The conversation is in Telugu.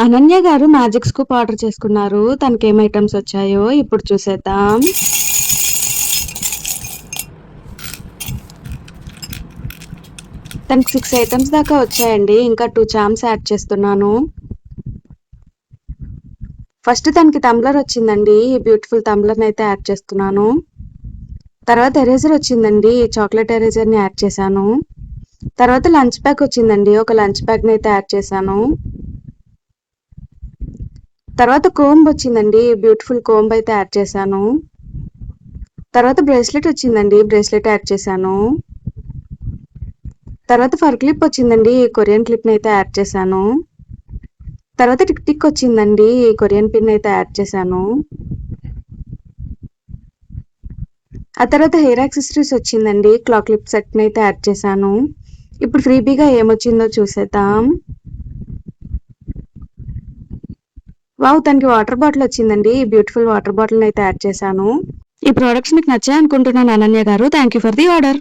అనన్య గారు మ్యాజిక్ స్కూప్ ఆర్డర్ చేసుకున్నారు. తనకి ఏం ఐటమ్స్ వచ్చాయో ఇప్పుడు చూసేద్దాం. తనకి 6 ఐటమ్స్ దాకా వచ్చాయండి. ఇంకా 2 చామ్స్ యాడ్ చేస్తున్నాను. ఫస్ట్ తనకి టంబ్లర్ వచ్చిందండి. ఈ బ్యూటిఫుల్ టంబ్లర్ని అయితే యాడ్ చేస్తున్నాను. తర్వాత ఎరేజర్ వచ్చిందండి. చాక్లెట్ ఎరేజర్ని యాడ్ చేశాను. తర్వాత లంచ్ బ్యాగ్ వచ్చిందండి. ఒక లంచ్ బ్యాగ్ని అయితే యాడ్ చేశాను. తర్వాత కోంబ్ వచ్చిందండి. బ్యూటిఫుల్ కోంబ్ అయితే యాడ్ చేశాను. తర్వాత బ్రేస్లెట్ వచ్చిందండి. బ్రేస్లెట్ యాడ్ చేశాను. తర్వాత ఫర్ క్లిప్ వచ్చిందండి. కొరియన్ క్లిప్ని అయితే యాడ్ చేశాను. తర్వాత టిక్ టిక్ వచ్చిందండి. కొరియన్ పిన్ అయితే యాడ్ చేశాను. ఆ తర్వాత హెయిర్ యాక్సెసరీస్ వచ్చిందండి. క్లాక్ క్లిప్ సెట్ని అయితే యాడ్ చేశాను. ఇప్పుడు ఫ్రీబీగా ఏమొచ్చిందో చూసేద్దాం. వావ్, తనకి వాటర్ బాటిల్ వచ్చిందండి. బ్యూటిఫుల్ వాటర్ బాటిల్ని అయితే యాడ్ చేశాను. ఈ ప్రోడక్ట్స్ మీకు నచ్చాయి అనుకుంటున్నాను అనన్య గారు. Thank you for the order.